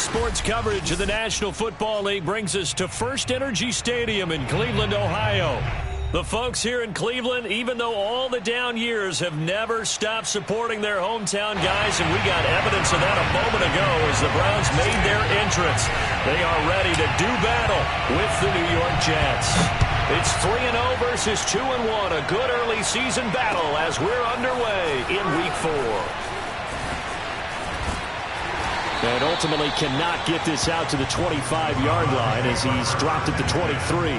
Sports coverage of the National Football League brings us to First Energy Stadium in Cleveland, Ohio. The folks here in Cleveland, even though all the down years, have never stopped supporting their hometown guys, and we got evidence of that a moment ago as the Browns made their entrance. They are ready to do battle with the New York Jets. It's 3-0 versus 2-1, a good early season battle as we're underway in Week 4. And ultimately cannot get this out to the 25-yard line as he's dropped at the 23.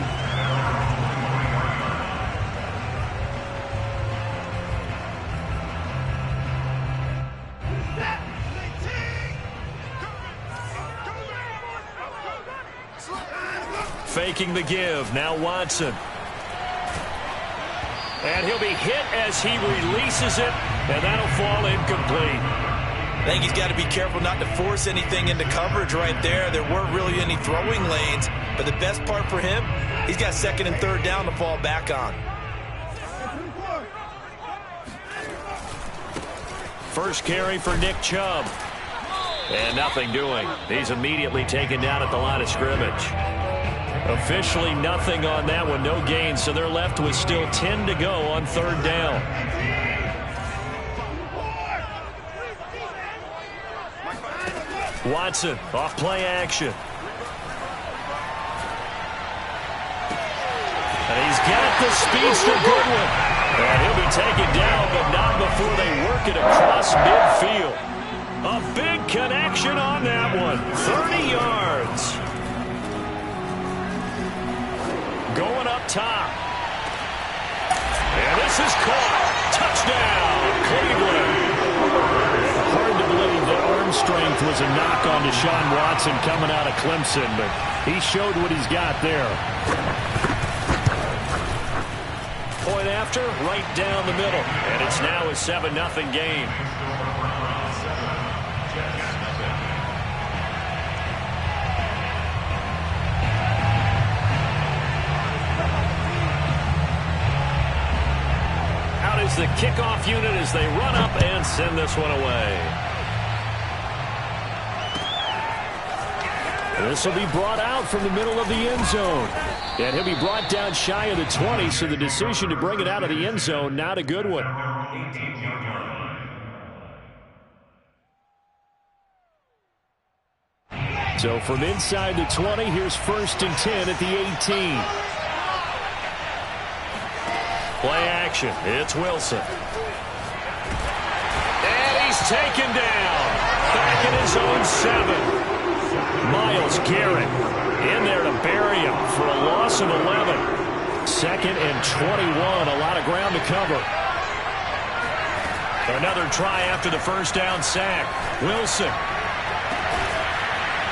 Faking the give. Now Watson. And he'll be hit as he releases it, and that'll fall incomplete. I think he's got to be careful not to force anything into coverage right there. There weren't really any throwing lanes, but the best part for him, he's got second and third down to fall back on. First carry for Nick Chubb. And nothing doing. He's immediately taken down at the line of scrimmage. Officially nothing on that one, no gain, so they're left with still 10 to go on third down. Watson, off play action. And he's got the speedster Goodwin. And he'll be taken down, but not before they work it across midfield. A big connection on that one, 30 yards. Going up top. And this is caught. Touchdown, Cleveland. Hard to believe that arm strength was a knock on Deshaun Watson coming out of Clemson, but he showed what he's got there. Point after, right down the middle. And it's now a 7-0 game. The kickoff unit as they run up and send this one away. This will be brought out from the middle of the end zone. And he'll be brought down shy of the 20, so the decision to bring it out of the end zone, not a good one. So from inside the 20, here's 1st and 10 at the 18. Play action. It's Wilson. And he's taken down. Back in his own 7. Myles Garrett in there to bury him for a loss of 11. 2nd and 21. A lot of ground to cover. Another try after the first down sack. Wilson.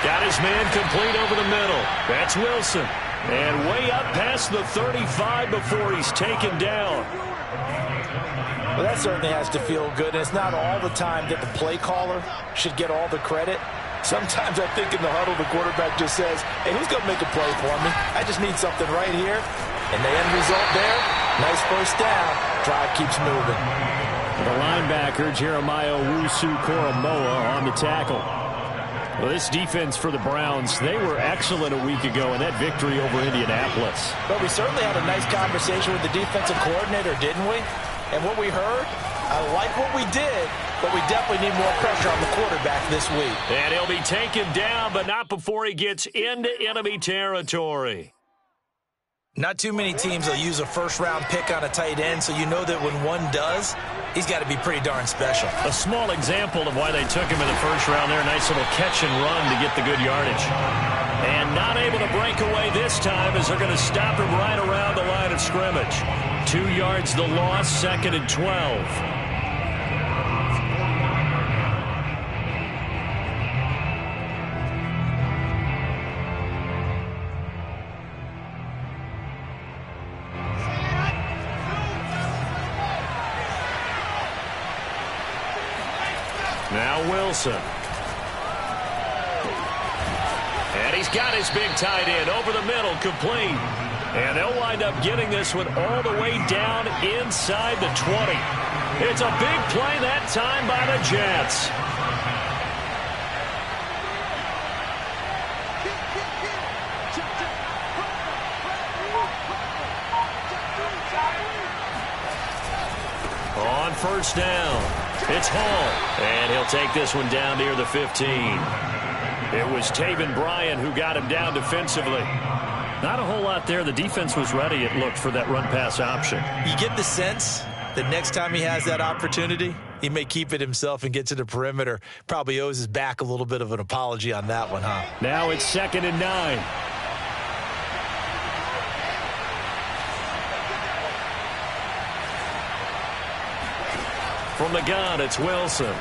Got his man complete over the middle. That's Wilson. And way up past the 35 before he's taken down. Well, that certainly has to feel good. And it's not all the time that the play caller should get all the credit. Sometimes I think in the huddle, the quarterback just says, hey, who's going to make a play for me? I just need something right here. And the end result there, nice first down. Drive keeps moving. The linebacker, Jeremiah Owusu-Koramoah, on the tackle. Well, this defense for the Browns, they were excellent a week ago in that victory over Indianapolis. But we certainly had a nice conversation with the defensive coordinator, didn't we? And what we heard, I like what we did, but we definitely need more pressure on the quarterback this week. And he'll be taken down, but not before he gets into enemy territory. Not too many teams will use a first-round pick on a tight end, so you know that when one does, he's got to be pretty darn special. A small example of why they took him in the first round there. Nice little catch and run to get the good yardage. And not able to break away this time as they're going to stop him right around the line of scrimmage. 2 yards the loss, 2nd and 12. Now Wilson. And he's got his big tight end over the middle, complete. And they'll wind up getting this one all the way down inside the 20. It's a big play that time by the Jets. On first down, it's Hall, and he'll take this one down near the 15. It was Taven Bryan who got him down defensively. Not a whole lot there. The defense was ready, it looked, for that run-pass option. You get the sense that next time he has that opportunity, he may keep it himself and get to the perimeter. Probably owes his back a little bit of an apology on that one, huh? Now it's 2nd and 9. From the gun, it's Wilson.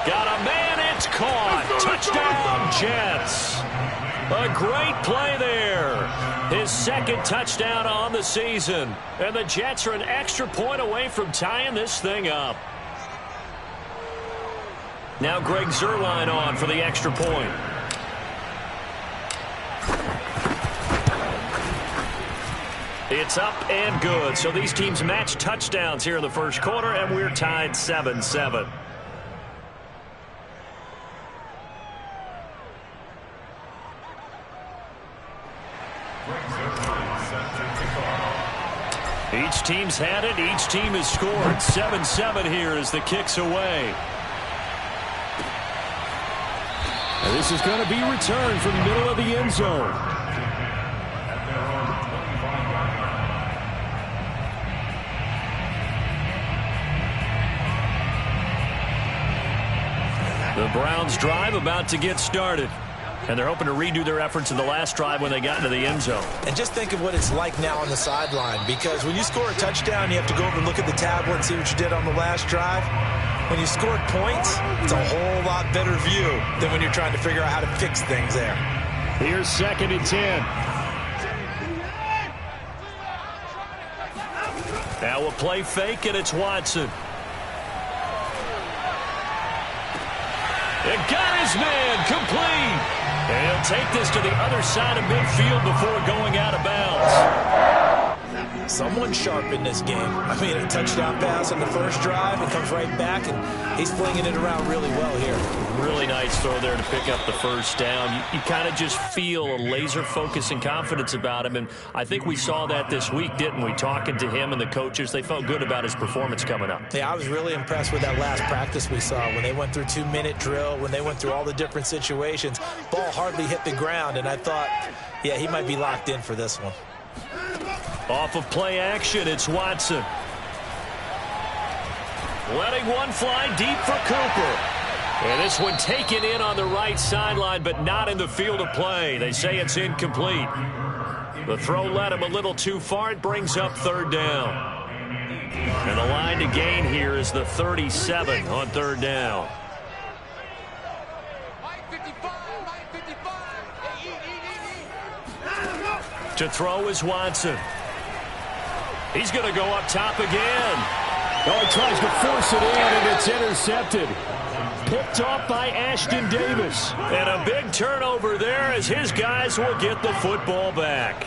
Got a man, it's caught. Touchdown, Jets. A great play there. His 2nd touchdown on the season. And the Jets are an extra point away from tying this thing up. Now Greg Zuerlein on for the extra point. It's up and good. So these teams match touchdowns here in the first quarter, and we're tied 7-7. Each team's had it. Each team has scored. 7-7 here as the kick's away. And this is going to be returned from the middle of the end zone. The Browns drive about to get started. And they're hoping to redo their efforts in the last drive when they got into the end zone. And just think of what it's like now on the sideline, because when you score a touchdown, you have to go over and look at the tablet and see what you did on the last drive. When you scored points, it's a whole lot better view than when you're trying to figure out how to fix things there. Here's 2nd and 10. Now a play fake, and it's Watson. It got his man complete. And he'll take this to the other side of midfield before going out of bounds. Someone sharp in this game. I mean, a touchdown pass on the first drive. It comes right back, and he's flinging it around really well here. Really nice throw there to pick up the first down. You kind of just feel a laser focus and confidence about him, and I think we saw that this week, didn't we? Talking to him and the coaches, they felt good about his performance coming up. Yeah, I was really impressed with that last practice we saw when they went through 2-minute drill, when they went through all the different situations. Ball hardly hit the ground, and I thought, yeah, he might be locked in for this one. Off of play action, it's Watson. Letting one fly deep for Cooper. And this one taken in on the right sideline, but not in the field of play. They say it's incomplete. The throw led him a little too far. It brings up 3rd down. And the line to gain here is the 37 on 3rd down. To throw is Watson. He's going to go up top again. Oh, he tries to force it in, and it's intercepted. Picked off by Ashton Davis. And a big turnover there as his guys will get the football back.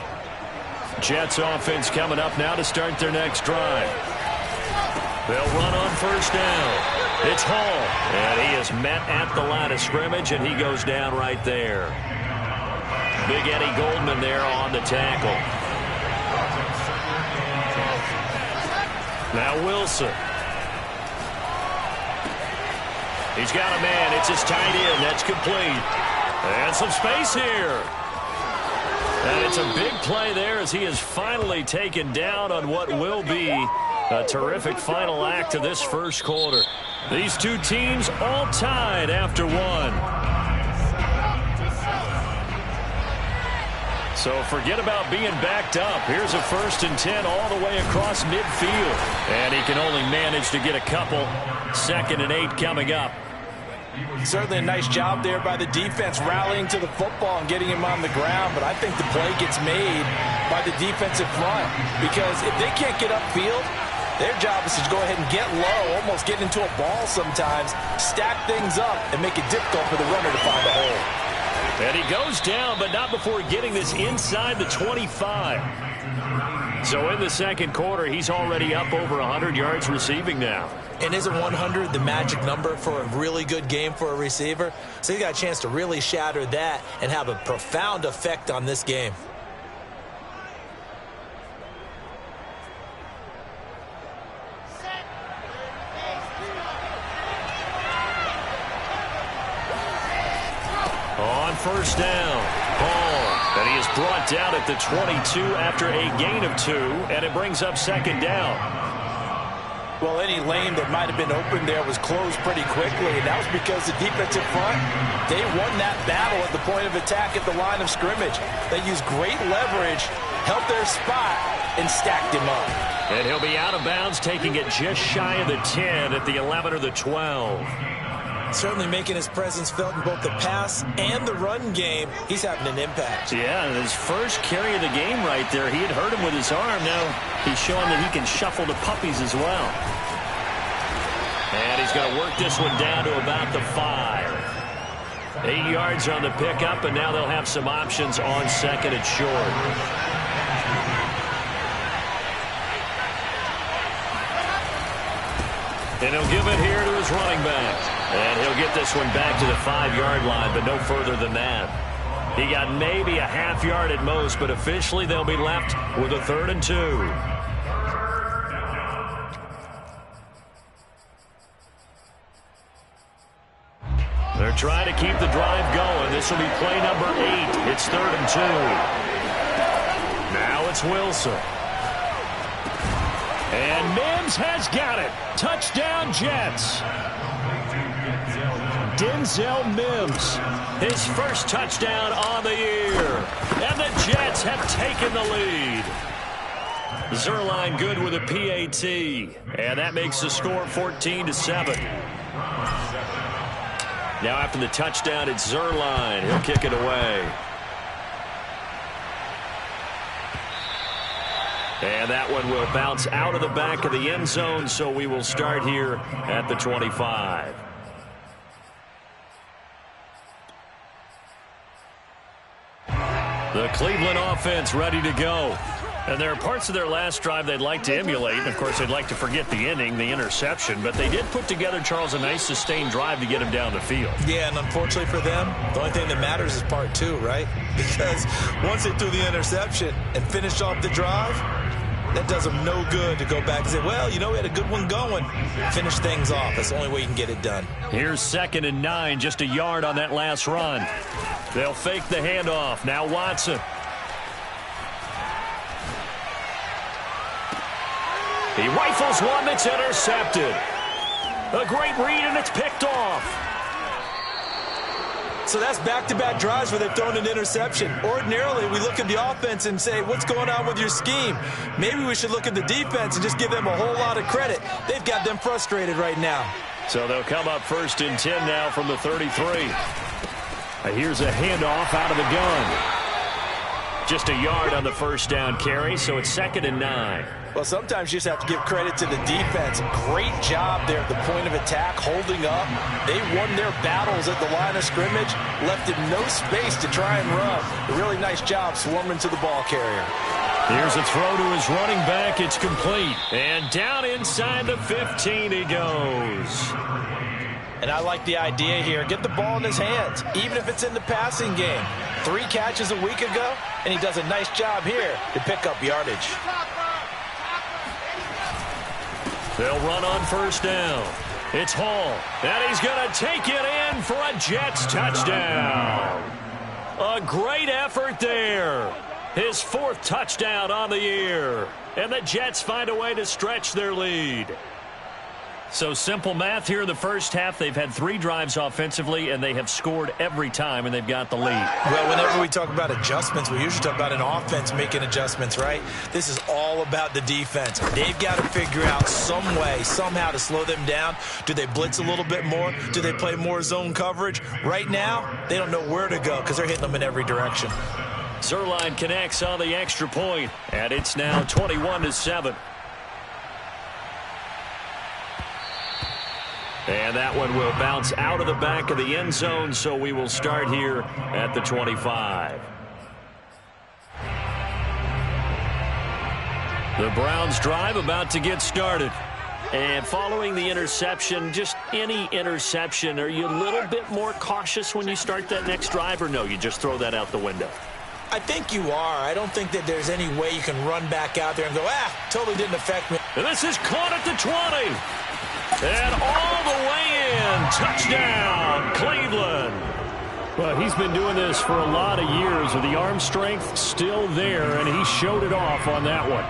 Jets offense coming up now to start their next drive. They'll run on first down. It's Hall. And he is met at the line of scrimmage, and he goes down right there. Big Eddie Goldman there on the tackle. Now Wilson. He's got a man. It's his tight end. That's complete. And some space here. And it's a big play there as he is finally taken down on what will be a terrific final act of this first quarter. These two teams all tied after one. So forget about being backed up. Here's a 1st and 10 all the way across midfield. And he can only manage to get a couple. 2nd and 8 coming up. Certainly a nice job there by the defense rallying to the football and getting him on the ground. But I think the play gets made by the defensive front. Because if they can't get upfield, their job is to go ahead and get low, almost get into a ball sometimes, stack things up, and make it difficult for the runner to find a hole. And he goes down, but not before getting this inside the 25. So in the second quarter, he's already up over 100 yards receiving now. And isn't 100 the magic number for a really good game for a receiver? So he got a chance to really shatter that and have a profound effect on this game. On first down, Hall. And he is brought down at the 22 after a gain of 2, and it brings up second down. Well, any lane that might have been open there was closed pretty quickly, and that was because the defensive front, they won that battle at the point of attack at the line of scrimmage. They used great leverage, held their spot, and stacked him up. And he'll be out of bounds, taking it just shy of the 10 at the 11 or the 12. Certainly making his presence felt in both the pass and the run game. He's having an impact. Yeah, his first carry of the game right there, he had hurt him with his arm. Now he's showing that he can shuffle the puppies as well. And he's going to work this one down to about the 5. 8 yards on the pickup, and now they'll have some options on second and short. And he'll give it here to his running back. And he'll get this one back to the 5-yard line, but no further than that. He got maybe a half yard at most, but officially they'll be left with a 3rd and 2. They're trying to keep the drive going. This will be play number 8. It's 3rd and 2. Now it's Wilson. And Mims has got it. Touchdown, Jets. Denzel Mims, his first touchdown on the year. And the Jets have taken the lead. Zerline good with a PAT. And that makes the score 14-7. Now after the touchdown, it's Zerline. He'll kick it away. And that one will bounce out of the back of the end zone, so we will start here at the 25. The Cleveland offense ready to go. And there are parts of their last drive they'd like to emulate. And, of course, they'd like to forget the inning, the interception. But they did put together, Charles, a nice sustained drive to get him down the field. Yeah, and unfortunately for them, the only thing that matters is part 2, right? Because once they threw the interception and finished off the drive, that does them no good to go back and say, well, you know, we had a good one going. Finish things off. That's the only way you can get it done. Here's 2nd and 9, just a yard on that last run. They'll fake the handoff. Now Watson. He rifles one that's intercepted. A great read, and it's picked off. So that's back-to-back drives where they've thrown an interception. Ordinarily, we look at the offense and say, what's going on with your scheme? Maybe we should look at the defense and just give them a whole lot of credit. They've got them frustrated right now. So they'll come up 1st and 10 now from the 33. Here's a handoff out of the gun. Just a yard on the first down carry, so it's 2nd and 9. Well, sometimes you just have to give credit to the defense. Great job there at the point of attack, holding up. They won their battles at the line of scrimmage, left him no space to try and run. A really nice job swarming to the ball carrier. Here's a throw to his running back. It's complete. And down inside the 15 he goes. And I like the idea here. Get the ball in his hands, even if it's in the passing game. 3 catches a week ago, and he does a nice job here to pick up yardage. They'll run on first down. It's Hall, and he's going to take it in for a Jets touchdown. A great effort there. His 4th touchdown on the year. And the Jets find a way to stretch their lead. So simple math here in the first half. They've had 3 drives offensively, and they have scored every time, and they've got the lead. Well, whenever we talk about adjustments, we usually talk about an offense making adjustments, right? This is all about the defense. They've got to figure out some way, somehow to slow them down. Do they blitz a little bit more? Do they play more zone coverage? Right now, they don't know where to go because they're hitting them in every direction. Zerline connects on the extra point, and it's now 21-7. And that one will bounce out of the back of the end zone, so we will start here at the 25. The Browns drive about to get started. And following the interception, just any interception, are you a little bit more cautious when you start that next drive, or no, you just throw that out the window? I think you are. I don't think that there's any way you can run back out there and go, totally didn't affect me. And this is caught at the 20. And all the way in. Touchdown, Cleveland. Well, he's been doing this for a lot of years with the arm strength still there, and he showed it off on that one.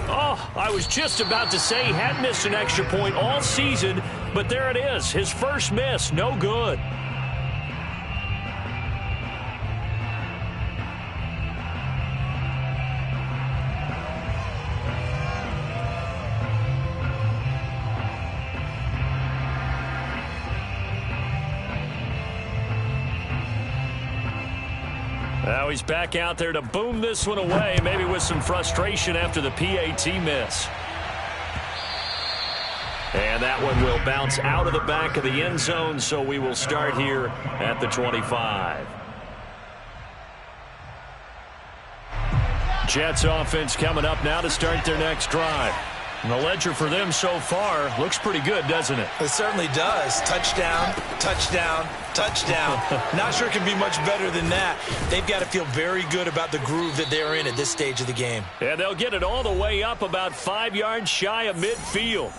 Oh, I was just about to say he hadn't missed an extra point all season, but there it is. His first miss, no good. Now he's back out there to boom this one away, maybe with some frustration after the PAT miss. And that one will bounce out of the back of the end zone, so we will start here at the 25. Jets offense coming up now to start their next drive. And the ledger for them so far looks pretty good, doesn't it? It certainly does. Touchdown, touchdown, touchdown. Not sure it can be much better than that. They've got to feel very good about the groove that they're in at this stage of the game. And they'll get it all the way up about 5 yards shy of midfield.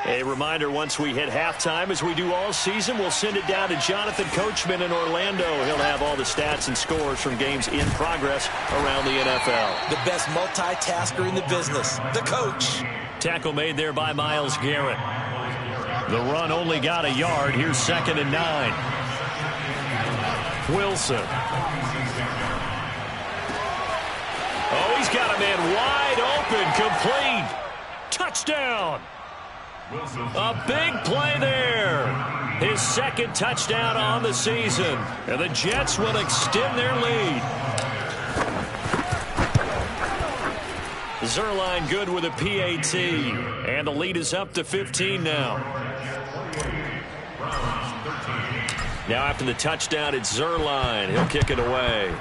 A reminder, once we hit halftime, as we do all season, we'll send it down to Jonathan Coachman in Orlando. He'll have all the stats and scores from games in progress around the NFL. The best multitasker in the business, the coach. Tackle made there by Myles Garrett. The run only got a yard. Here's 2nd and 9. Wilson. Oh, he's got a man wide open, complete. Touchdown. A big play there. His 2nd touchdown on the season. And the Jets will extend their lead. Zuerlein good with a PAT. And the lead is up to 15 now. Now after the touchdown, it's Zuerlein. He'll kick it away.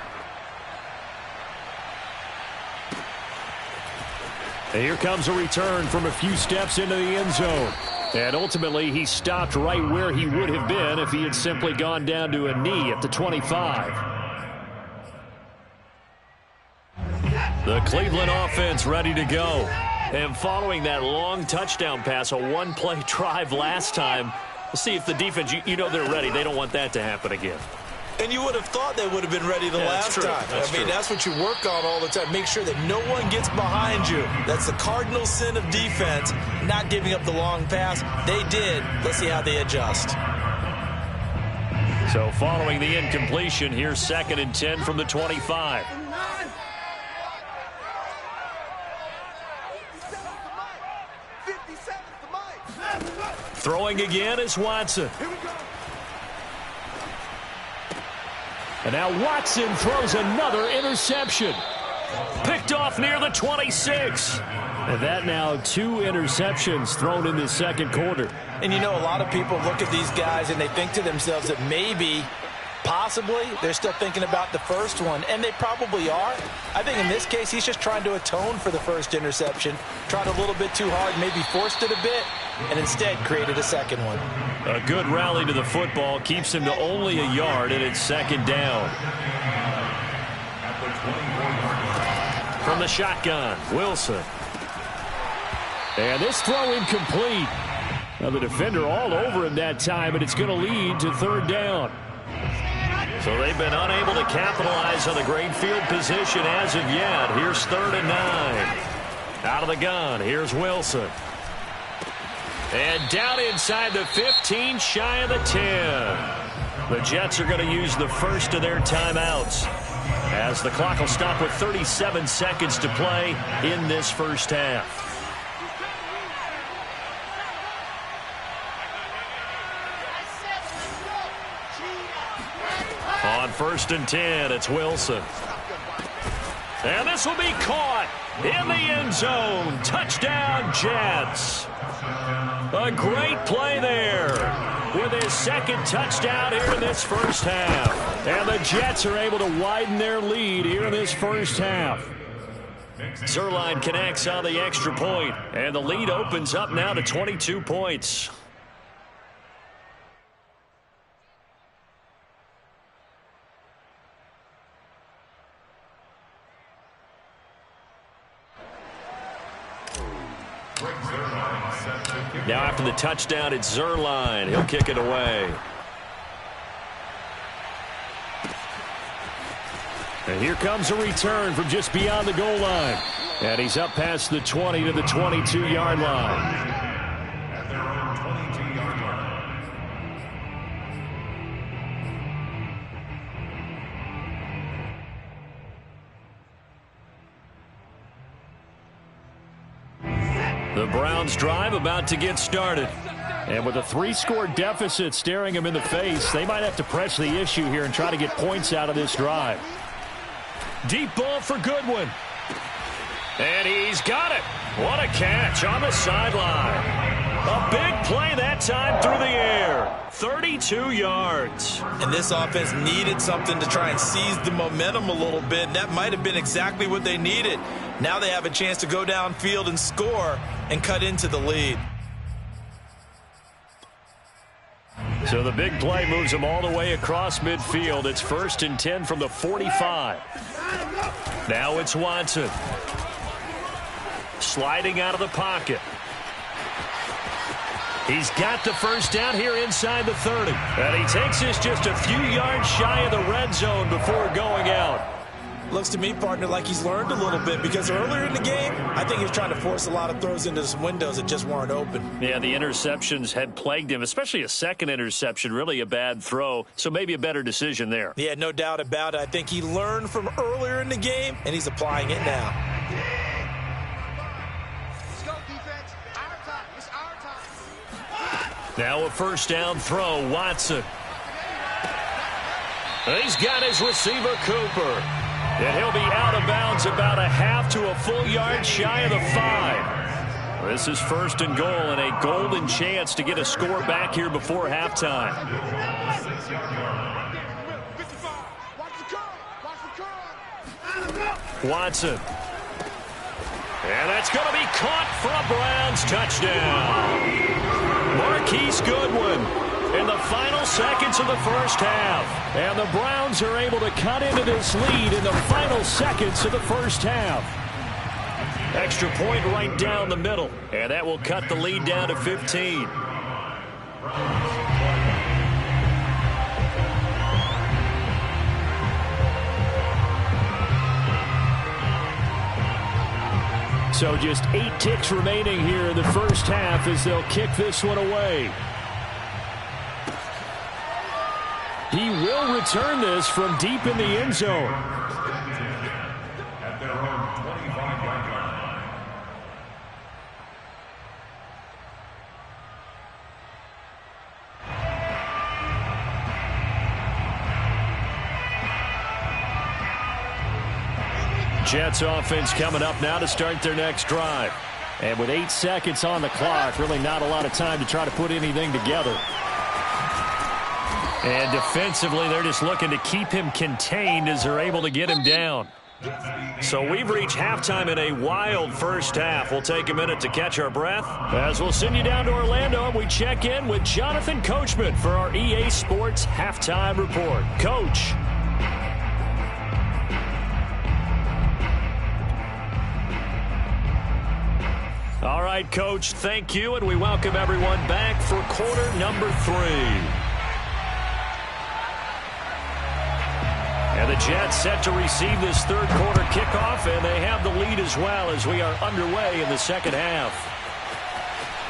And here comes a return from a few steps into the end zone. And ultimately, he stopped right where he would have been if he had simply gone down to a knee at the 25. The Cleveland offense ready to go. And following that long touchdown pass, a one-play drive last time, we'll see if the defense, you know they're ready. They don't want that to happen again. And you would have thought they would have been ready the last time. That's what you work on all the time. Make sure that no one gets behind you. That's the cardinal sin of defense, not giving up the long pass. They did. Let's see how they adjust. So following the incompletion, here's 2nd and 10 from the 25. Throwing again is Watson. And now Watson throws another interception. Picked off near the 26. And that now 2 interceptions thrown in the second quarter. And you know, a lot of people look at these guys and they think to themselves that maybe, possibly, they're still thinking about the first one. And they probably are. I think in this case, he's just trying to atone for the first interception. Tried a little bit too hard, maybe forced it a bit, and instead created a second one. A good rally to the football keeps him to only a yard, and it's 2nd down. From the shotgun, Wilson. And this throw incomplete. Now the defender all over him that time, and it's going to lead to 3rd down. So they've been unable to capitalize on the great field position as of yet. Here's 3rd and 9. Out of the gun, here's Wilson. And down inside the 15, shy of the 10. The Jets are going to use the first of their timeouts, as the clock will stop with 37 seconds to play in this first half. On 1st and 10, it's Wilson. And this will be caught in the end zone. Touchdown, Jets. A great play there with his 2nd touchdown here in this first half. And the Jets are able to widen their lead here in this first half. Zuerlein connects on the extra point, and the lead opens up now to 22 points. Now after the touchdown, it's Zerline. He'll kick it away. And here comes a return from just beyond the goal line. And he's up past the 20 to the 22-yard line. The Browns drive about to get started. And with a 3-score deficit staring them in the face, they might have to press the issue here and try to get points out of this drive. Deep ball for Goodwin. And he's got it. What a catch on the sideline. A big play that time through the air. 32 yards. And this offense needed something to try and seize the momentum a little bit. That might have been exactly what they needed. Now they have a chance to go downfield and score and cut into the lead. So the big play moves them all the way across midfield. It's 1st and 10 from the 45. Now it's Watson. Sliding out of the pocket. He's got the first down here inside the 30. And he takes this just a few yards shy of the red zone before going out. Looks to me, partner, like he's learned a little bit, because earlier in the game, I think he was trying to force a lot of throws into some windows that just weren't open. Yeah, the interceptions had plagued him, especially a second interception, really a bad throw, so maybe a better decision there. Yeah, no doubt about it. I think he learned from earlier in the game, and he's applying it now. Let's go, defense. Our time. It's our time. Now a first down throw, Watson. He's got his receiver, Cooper. And he'll be out of bounds about a half to a full yard shy of the 5. This is 1st and goal and a golden chance to get a score back here before halftime. Watson. And that's going to be caught for a Browns touchdown. Marquise Goodwin in the final seconds of the first half. And the Browns are able to cut into this lead in the final seconds of the first half. Extra point right down the middle. And that will cut the lead down to 15. So just 8 ticks remaining here in the first half as they'll kick this one away. He will return this from deep in the end zone. At their own 25-yard line. Jets offense coming up now to start their next drive. And with 8 seconds on the clock, really not a lot of time to try to put anything together. And defensively, they're just looking to keep him contained as they're able to get him down. So we've reached halftime in a wild first half. We'll take a minute to catch our breath as we'll send you down to Orlando and we check in with Jonathan Coachman for our EA Sports Halftime Report. Coach. All right, Coach, thank you, and we welcome everyone back for quarter number 3. And the Jets set to receive this third quarter kickoff, and they have the lead as well as we are underway in the second half.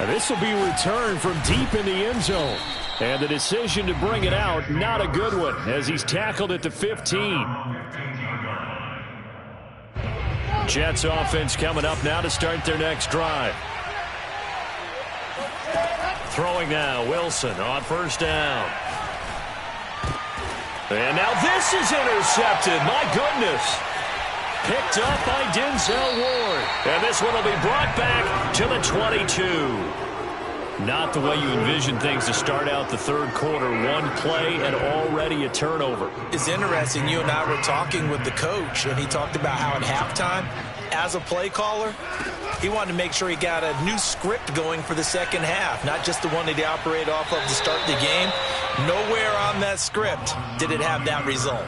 And this will be returned from deep in the end zone. And the decision to bring it out, not a good one, as he's tackled at the 15. Jets offense coming up now to start their next drive. Throwing now, Wilson on first down. And now this is intercepted. My goodness. Picked up by Denzel Ward. And this one will be brought back to the 22. Not the way you envision things to start out the third quarter. One play and already a turnover. It's interesting. You and I were talking with the coach, and he talked about how at halftime, as a play caller, he wanted to make sure he got a new script going for the second half, not just the one that he operated off of to start the game. Nowhere on that script did it have that result.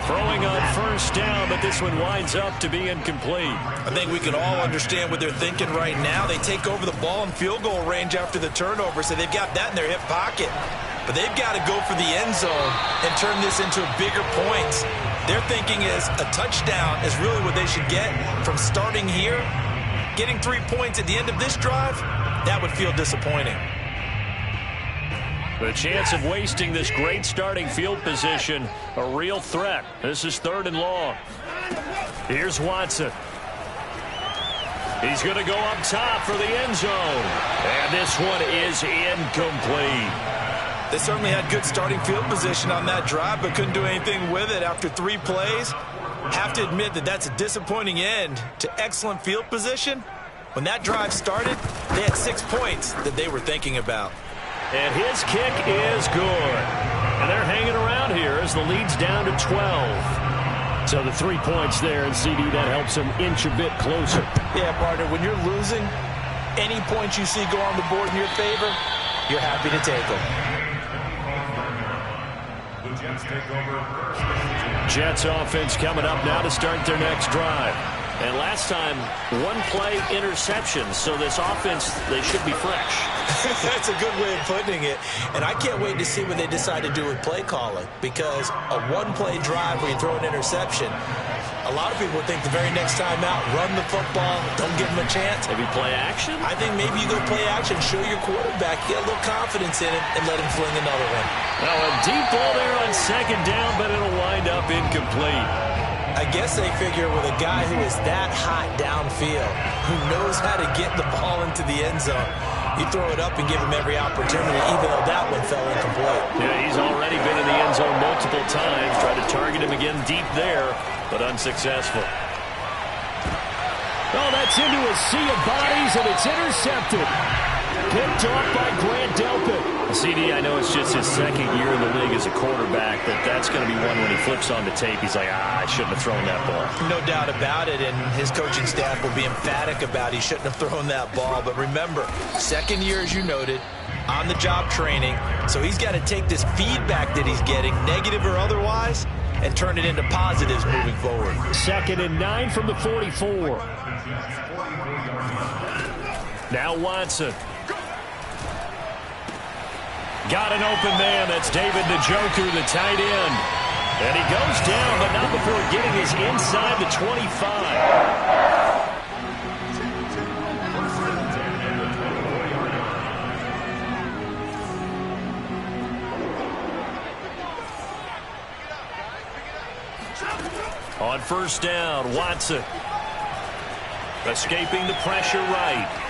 Throwing on first down, but this one winds up to be incomplete. I think we can all understand what they're thinking right now. They take over the ball in field goal range after the turnover, so they've got that in their hip pocket. But they've got to go for the end zone and turn this into bigger points. Their thinking is a touchdown is really what they should get from starting here. Getting 3 points at the end of this drive, that would feel disappointing. The chance of wasting this great starting field position, a real threat. This is 3rd and long. Here's Watson. He's going to go up top for the end zone. And this one is incomplete. They certainly had good starting field position on that drive, but couldn't do anything with it after 3 plays. Have to admit that that's a disappointing end to excellent field position. When that drive started, they had 6 points that they were thinking about. And his kick is good. And they're hanging around here as the lead's down to 12. So the 3 points there, and CD, that helps them inch a bit closer. Yeah, partner, when you're losing, any points you see go on the board in your favor, you're happy to take them. The Jets take over. Jets offense coming up now to start their next drive. And last time, 1-play interception. So this offense, they should be fresh. That's a good way of putting it. And I can't wait to see what they decide to do with play calling. Because a 1-play drive where you throw an interception, a lot of people would think the very next time out, run the football, don't give them a chance. Maybe play action? I think maybe you go play action, show your quarterback, get a little confidence in it, and let him fling another one. Now a deep ball there on 2nd down, but it'll wind up incomplete. I guess they figure with a guy who is that hot downfield, who knows how to get the ball into the end zone, you throw it up and give him every opportunity, even though that one fell incomplete. Yeah, he's already been in the end zone multiple times. Tried to target him again deep there, but unsuccessful. Oh, that's into a sea of bodies, and it's intercepted. Picked off by Grant Delpit. CD, I know it's just his 2nd year in the league as a quarterback, but that's going to be one when he flips on the tape. He's like, I shouldn't have thrown that ball. No doubt about it, and his coaching staff will be emphatic about he shouldn't have thrown that ball. But remember, 2nd year, as you noted, on-the-job training. So he's got to take this feedback that he's getting, negative or otherwise, and turn it into positives moving forward. 2nd and 9 from the 44. Now Watson. Got an open man. That's David Njoku, the tight end. And he goes down, but not before getting his inside the 25. On 1st down, Watson. Escaping the pressure right.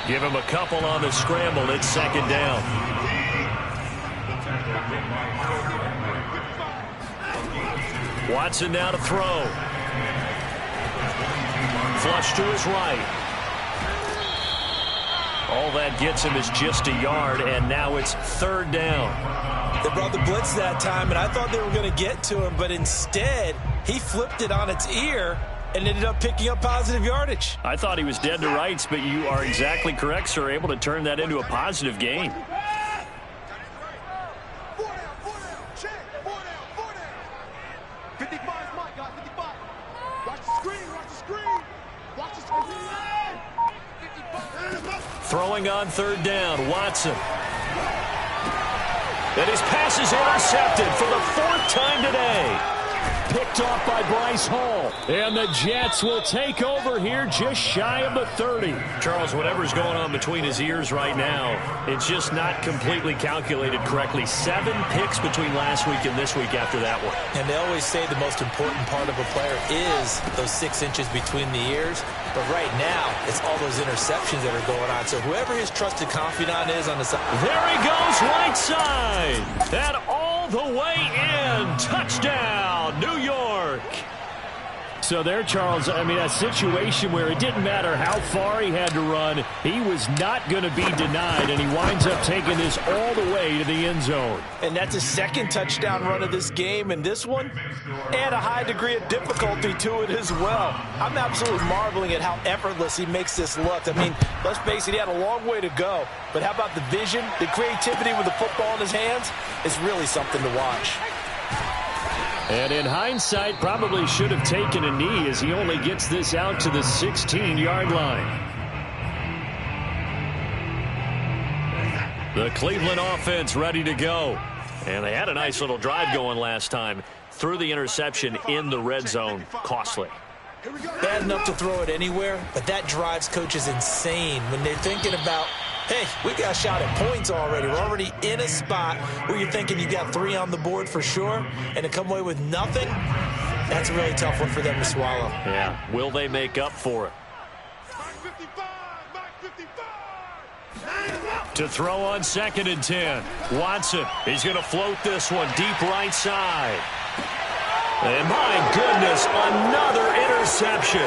Give him a couple on the scramble. It's 2nd down. Watson now to throw. Flush to his right. All that gets him is just a yard, and now it's 3rd down. They brought the blitz that time, and I thought they were going to get to him, but instead, he flipped it on its ear and ended up picking up positive yardage. I thought he was dead to rights, but you are exactly correct, sir. Able to turn that into a positive gain. 4 down, check, 4 down. 55 is Mike, guys, 55. Watch the screen. Watch the screen. 55. Throwing on 3rd down, Watson. And his pass is intercepted for the 4th time today. Picked off by Bryce Hall. And the Jets will take over here just shy of the 30. Charles, whatever's going on between his ears right now, it's just not completely calculated correctly. 7 picks between last week and this week after that one. And they always say the most important part of a player is those 6 inches between the ears. But right now, it's all those interceptions that are going on. So whoever his trusted confidant is on the side. There he goes, right side. And all the way in. Touchdown, New York. So there, Charles, I mean, a situation where it didn't matter how far he had to run, he was not going to be denied, and he winds up taking this all the way to the end zone. And that's his 2nd touchdown run of this game, and this one, and a high degree of difficulty to it as well. I'm absolutely marveling at how effortless he makes this look. I mean, let's face it, he had a long way to go, but how about the vision, the creativity with the football in his hands? It's really something to watch. And in hindsight, probably should have taken a knee as he only gets this out to the 16-yard line. The Cleveland offense ready to go. And they had a nice little drive going last time. Threw the interception in the red zone. Costly. Bad enough to throw it anywhere, but that drives coaches insane when they're thinking about, hey, we got a shot at points already. We're already in a spot where you're thinking you got 3 on the board for sure, and to come away with nothing, that's a really tough one for them to swallow. Yeah, will they make up for it? To throw on 2nd and 10. Watson, he's going to float this one deep right side. And my goodness, another interception.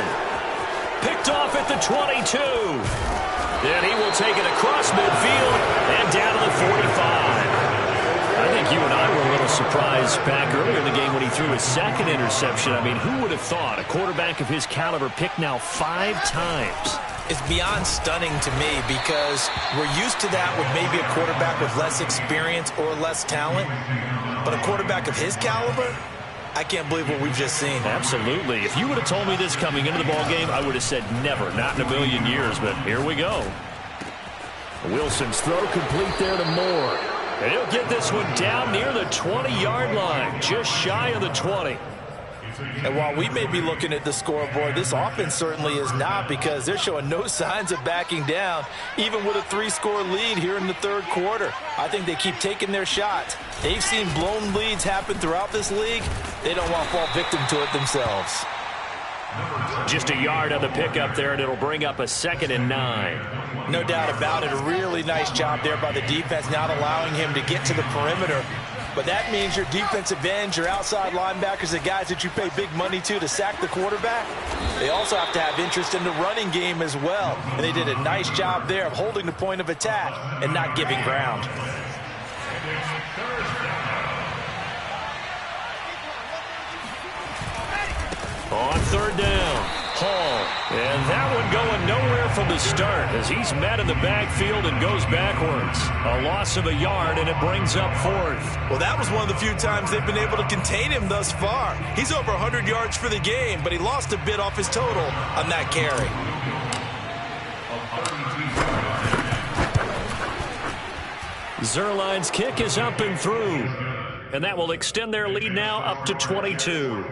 Picked off at the 22. Then he will take it across midfield and down to the 45. I think you and I were a little surprised back earlier in the game when he threw his 2nd interception. I mean, who would have thought a quarterback of his caliber picked now 5 times? It's beyond stunning to me because we're used to that with maybe a quarterback with less experience or less talent. But a quarterback of his caliber, I can't believe what we've just seen. Absolutely. If you would have told me this coming into the ball game, I would have said never, not in a million years. But here we go. Wilson's throw complete there to Moore. And he'll get this one down near the 20-yard line, just shy of the 20. And while we may be looking at the scoreboard, this offense certainly is not, because they're showing no signs of backing down, even with a 3-score lead here in the 3rd quarter. I think they keep taking their shots. They've seen blown leads happen throughout this league. They don't want to fall victim to it themselves. Just a yard on the pickup there, and it'll bring up a 2nd and 9. No doubt about it. A really nice job there by the defense, not allowing him to get to the perimeter. But that means your defensive ends, your outside linebackers, the guys that you pay big money to sack the quarterback, they also have to have interest in the running game as well. And they did a nice job there of holding the point of attack and not giving ground. On 3rd down, Hall. And that one going nowhere from the start as he's met in the backfield and goes backwards. A loss of a yard, and it brings up 4th. Well, that was one of the few times they've been able to contain him thus far. He's over 100 yards for the game, but he lost a bit off his total on that carry. Zerline's kick is up and through. And that will extend their lead now up to 22.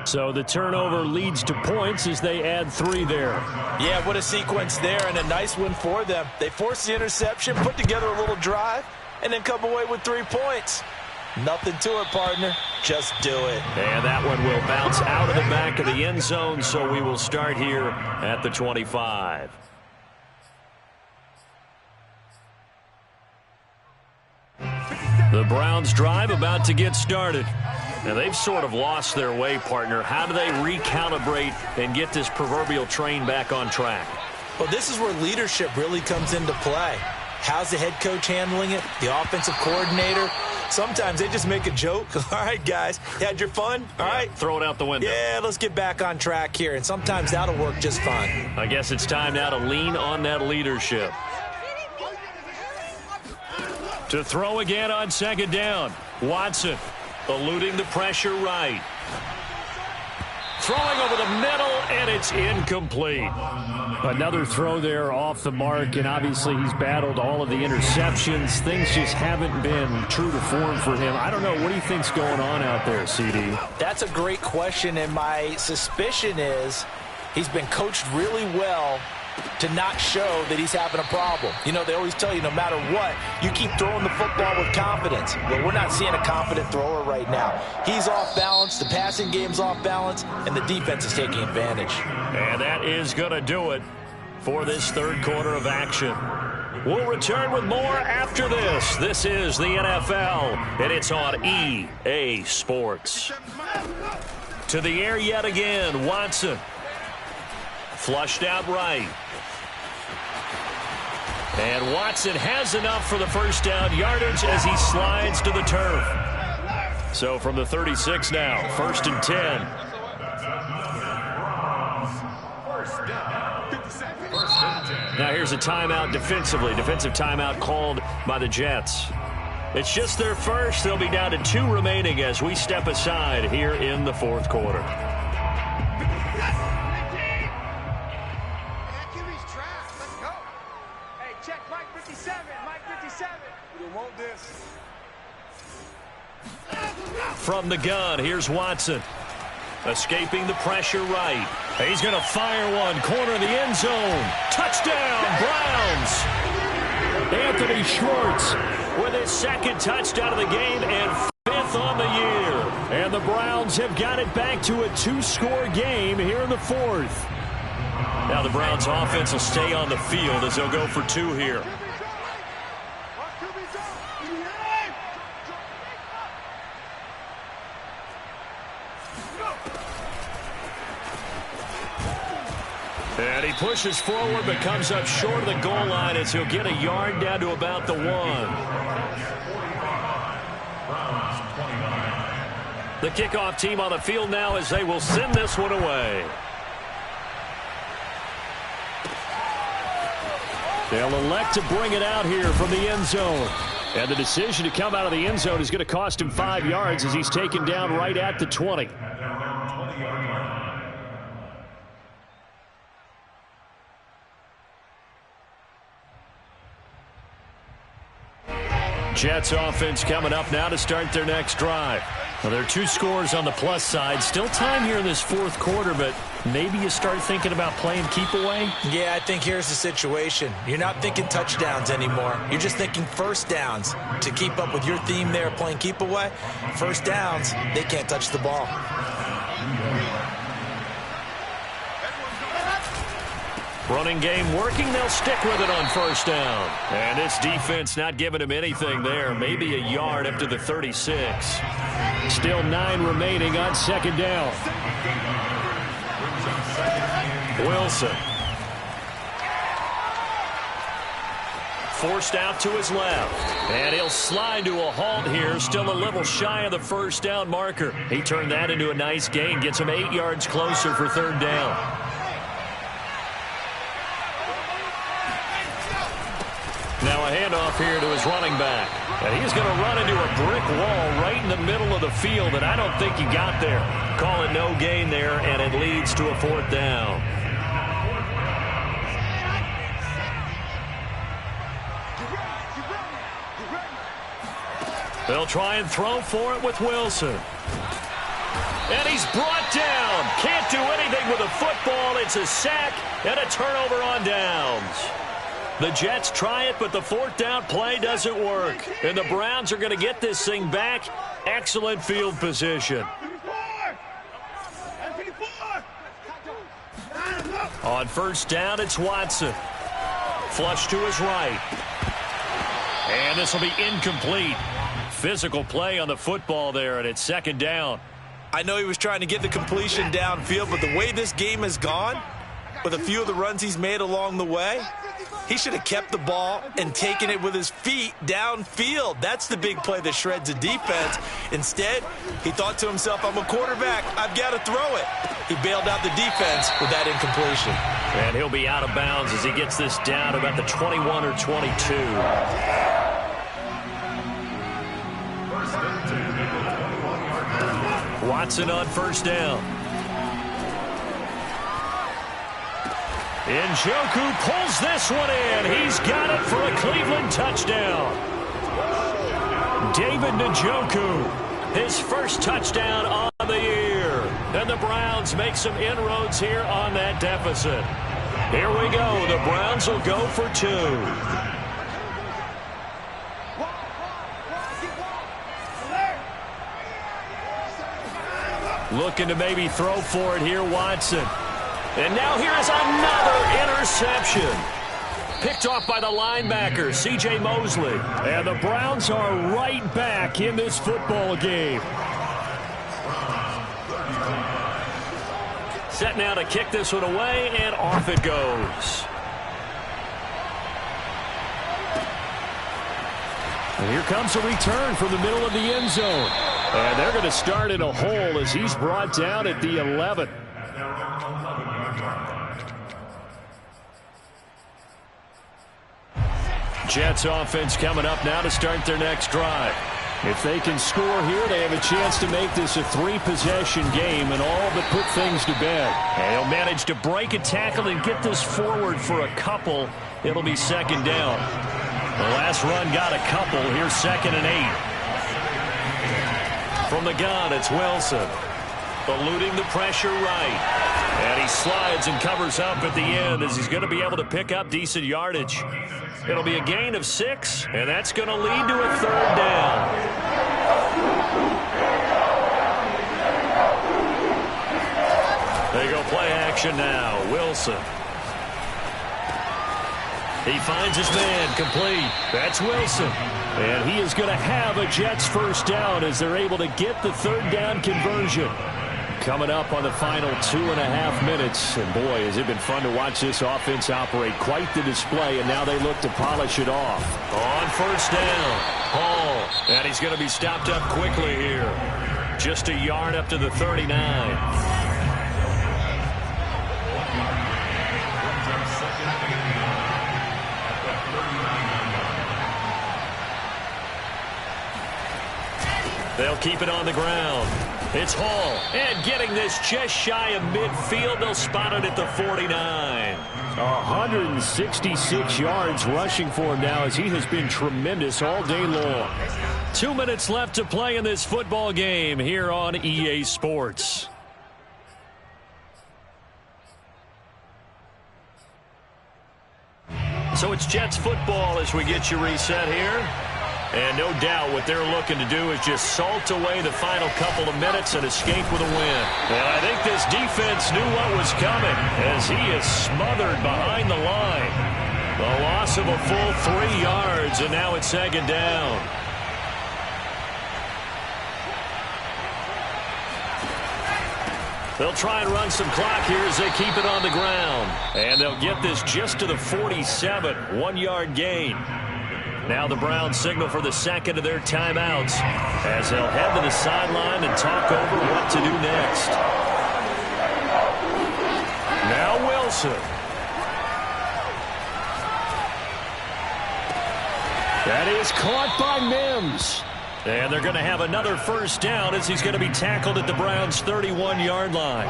So the turnover leads to points as they add 3 there. Yeah, what a sequence there, and a nice one for them. They forced the interception, put together a little drive, and then come away with 3 points. Nothing to it, partner. Just do it. And that one will bounce out of the back of the end zone, so we will start here at the 25. The Browns drive about to get started. Now, they've sort of lost their way, partner. How do they recalibrate and get this proverbial train back on track? Well, this is where leadership really comes into play. How's the head coach handling it? The offensive coordinator? Sometimes they just make a joke. All right, guys, you had your fun? All right. Throw it out the window. Yeah, let's get back on track here. And sometimes that'll work just fine. I guess it's time now to lean on that leadership. To throw again on 2nd down. Watson. Eluding the pressure right. Throwing over the middle, and it's incomplete. Another throw there off the mark, and obviously he's battled all of the interceptions. Things just haven't been true to form for him. I don't know. What do you think's going on out there, CD? That's a great question, and my suspicion is he's been coached really well to not show that he's having a problem. You know, they always tell you no matter what, you keep throwing the football with confidence. But we're not seeing a confident thrower right now. He's off balance, the passing game's off balance, and the defense is taking advantage. And that is going to do it for this 3rd quarter of action. We'll return with more after this. This is the NFL, and it's on EA Sports. To the air yet again, Watson. Flushed out right. And Watson has enough for the first down yardage as he slides to the turf. So from the 36 now, 1st and 10. Now here's a timeout defensively. Defensive timeout called by the Jets. It's just their first. They'll be down to 2 remaining as we step aside here in the fourth quarter. From the gun, here's Watson. Escaping the pressure right. He's going to fire one. Corner of the end zone. Touchdown, Browns. Anthony Schwartz with his second touchdown of the game and 5th on the year. And the Browns have got it back to a 2-score game here in the fourth. Now the Browns offense will stay on the field as they'll go for 2 here. And he pushes forward but comes up short of the goal line as he'll get a yard down to about the 1. The kickoff team on the field now as they will send this one away. They'll elect to bring it out here from the end zone. And the decision to come out of the end zone is going to cost him 5 yards as he's taken down right at the 20. Jets offense coming up now to start their next drive. Well, there are 2 scores on the plus side. Still time here in this fourth quarter, but maybe you start thinking about playing keep away? Yeah, I think here's the situation. You're not thinking touchdowns anymore. You're just thinking first downs. To keep up with your theme there, playing keep away, first downs, they can't touch the ball. Running game working. They'll stick with it on first down. And this defense not giving him anything there. Maybe a yard up to the 36. Still 9 remaining on second down. Wilson. Forced out to his left. And he'll slide to a halt here. Still a little shy of the first down marker. He turned that into a nice gain. Gets him 8 yards closer for third down. Now a handoff here to his running back. And he's going to run into a brick wall right in the middle of the field, and I don't think he got there. Call it no gain there, and it leads to a fourth down. They'll try and throw for it with Wilson. And he's brought down. Can't do anything with a football. It's a sack and a turnover on downs. The Jets try it, but the fourth down play doesn't work. And the Browns are going to get this thing back. Excellent field position. On first down, it's Watson. Flush to his right. And this will be incomplete. Physical play on the football there, and it's second down. I know he was trying to get the completion downfield, but the way this game has gone, with a few of the runs he's made along the way, he should have kept the ball and taken it with his feet downfield. That's the big play that shreds a defense. Instead, he thought to himself, I'm a quarterback. I've got to throw it. He bailed out the defense with that incompletion. And he'll be out of bounds as he gets this down to about the 21 or 22. Watson on first down. Njoku pulls this one in. He's got it for a Cleveland touchdown. David Njoku, his first touchdown on the year. And the Browns make some inroads here on that deficit. Here we go. The Browns will go for 2. Looking to maybe throw for it here, Watson. And now here is another interception. Picked off by the linebacker, C.J. Mosley. And the Browns are right back in this football game. Set now to kick this one away, and off it goes. And here comes a return from the middle of the end zone. And they're going to start in a hole as he's brought down at the 11. Jets offense coming up now to start their next drive. If they can score here, they have a chance to make this a 3-possession game and all but put things to bed. And he'll manage to break a tackle and get this forward for a couple. It'll be second down. The last run got a couple. Here's 2nd and 8. From the gun, it's Wilson. Eluding the pressure right. And he slides and covers up at the end as he's going to be able to pick up decent yardage. It'll be a gain of 6, and that's going to lead to a 3rd down. They go play action now. Wilson. He finds his man complete. That's Wilson. And he is going to have a Jets first down as they're able to get the 3rd down conversion. Coming up on the final 2.5 minutes. And boy, has it been fun to watch this offense operate. Quite the display, and now they look to polish it off. On first down, Hall. And he's going to be stopped up quickly here. Just a yard up to the 39. They'll keep it on the ground. It's Hall. And getting this just shy of midfield. They'll spot it at the 49. 166 yards rushing for him now as he has been tremendous all day long. 2 minutes left to play in this football game here on EA Sports. So it's Jets football as we get you reset here. And no doubt what they're looking to do is just salt away the final couple of minutes and escape with a win. And I think this defense knew what was coming as he is smothered behind the line. The loss of a full 3 yards, and now it's 2nd down. They'll try and run some clock here as they keep it on the ground. And they'll get this just to the 47, 1-yard gain. Now the Browns signal for the second of their timeouts as they'll head to the sideline and talk over what to do next. Now Wilson. That is caught by Mims. And they're going to have another first down as he's going to be tackled at the Browns' 31-yard line.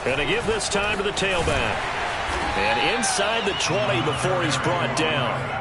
Going to give this time to the tailback. And inside the 20 before he's brought down.